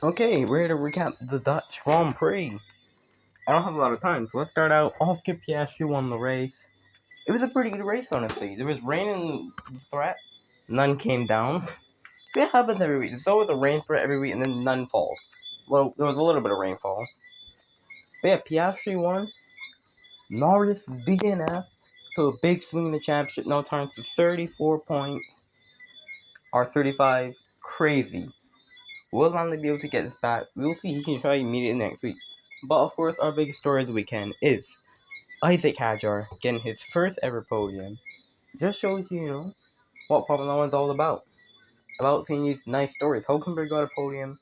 Okay, we're here to recap the Dutch Grand Prix. I don't have a lot of time, so let's start out. Oscar Piastri won the race. It was a pretty good race, honestly. There was rain in the threat, none came down. It happens every week. There's always a rain threat every week, and then none falls. Well, there was a little bit of rainfall. But yeah, Piastri won. Norris DNF. So a big swing in the championship. No time to 34 points. Or 35. Crazy. Will Lanley be able to get this back? We'll see. He can try immediately next week. But of course, our biggest story of the weekend is Isaac Hadjar getting his first ever podium. Just shows you, what Formula One's all about. About seeing these nice stories. Hulkenberg got a podium.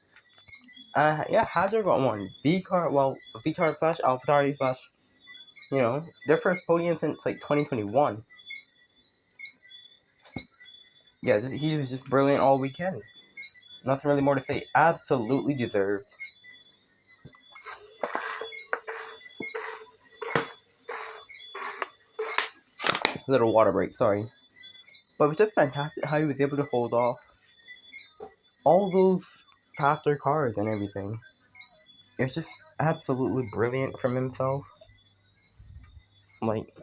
Yeah, Hadjar got one. VCAR slash AlphaTauri slash, their first podium since like 2021. Yeah, he was just brilliant all weekend. Nothing really more to say. Absolutely deserved. Little water break, sorry. But it was just fantastic how he was able to hold off all those faster cars and everything. It's just absolutely brilliant from himself. Like,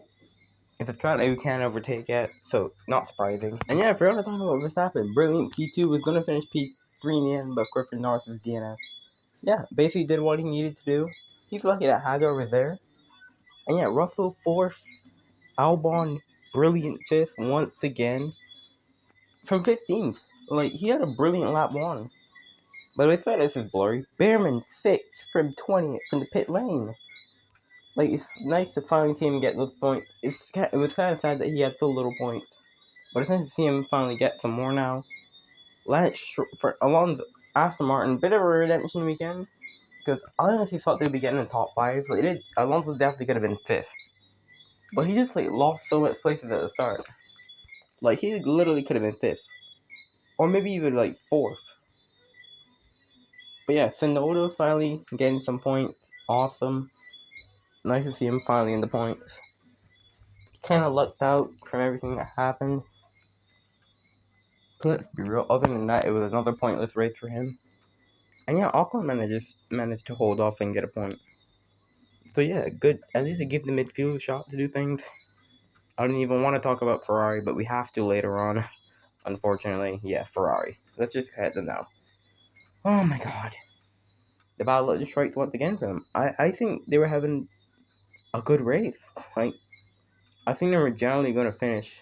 if a track that you can't overtake yet, so not surprising. And yeah, I forgot to talk about Verstappen. Brilliant. P2 was going to finish P3 in the end, but Griffin Norris was DNF. Yeah, basically did what he needed to do. He's lucky that Hagar was there. And yeah, Russell 4th. Albon, brilliant 5th once again. From 15th. Like, he had a brilliant lap 1. But I thought this is blurry. Behrman 6th from 20th from the pit lane. Like, it's nice to finally see him get those points. It was kind of sad that he had so little points. But it's nice to see him finally get some more now. For Alonso, Aston Martin, bit of a redemption weekend. Because I honestly thought they'd be getting in the top 5. Like, Alonso definitely could have been 5th. But he just, lost so much places at the start. Like, he literally could have been 5th. Or maybe even, 4th. But yeah, Tsunoda finally getting some points. Awesome. Nice to see him finally in the points. He kind of lucked out from everything that happened. Let's be real. Other than that, it was another pointless race for him. And yeah, Ocon managed to hold off and get a point. So yeah, good. At least it gives the midfield a shot to do things. I don't even want to talk about Ferrari, but we have to later on. Unfortunately, yeah, Ferrari. Let's just head them now. Oh my god. The battle of the strikes once again for them. I think they were having a good race. Like, I think they were generally going to finish.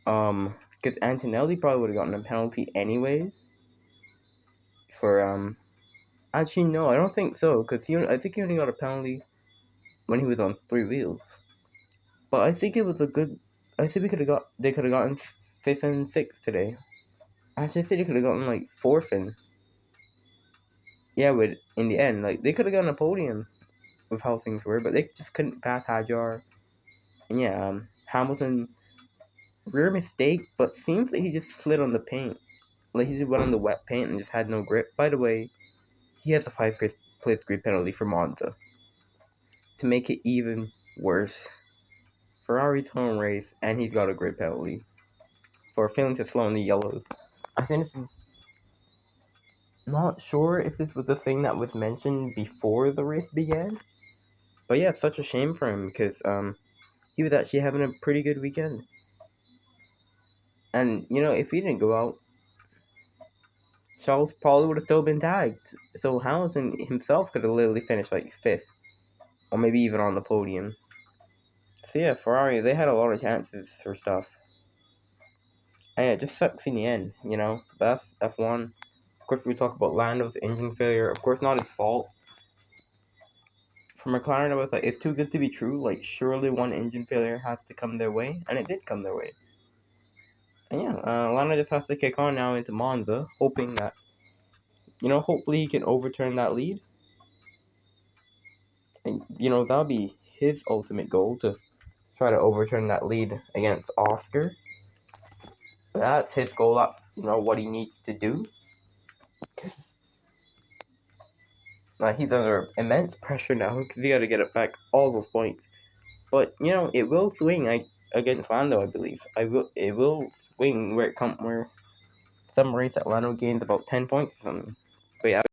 Because Antonelli probably would have gotten a penalty anyways. For, actually, no, I don't think so. Because I think he only got a penalty when he was on 3 wheels. But I think it was a good. I think they could have gotten 5th and 6th today. Actually, I think they could have gotten 4th and. Yeah, in the end, they could have gotten a podium with how things were, but they just couldn't pass Hadjar. And yeah, Hamilton, rare mistake, but seems like he just slid on the paint. Like he just went on the wet paint and just had no grip. By the way, he has a 5th grid penalty for Monza. To make it even worse, Ferrari's home race, and he's got a grid penalty for failing to slow in the yellows. I think this is not sure if this was a thing that was mentioned before the race began. But yeah, it's such a shame for him because he was actually having a pretty good weekend. And if he didn't go out, Charles probably would have still been tagged. So Hamilton himself could have literally finished 5th. Or maybe even on the podium. So yeah, Ferrari, they had a lot of chances for stuff. And yeah, it just sucks in the end, But that's F1. Of course, we talk about Lando's engine failure. Of course, not his fault. For McLaren, I was like, it's too good to be true. Surely one engine failure has to come their way. And it did come their way. And yeah, Lando just has to kick on now into Monza, hoping that, hopefully he can overturn that lead. And, that'll be his ultimate goal, to try to overturn that lead against Oscar. That's his goal. That's, what he needs to do. Because he's under immense pressure now, because he got to get it back all those points. But, it will swing against Lando, I believe. It will swing where some race Atlanta gains about 10 points or something. But yeah.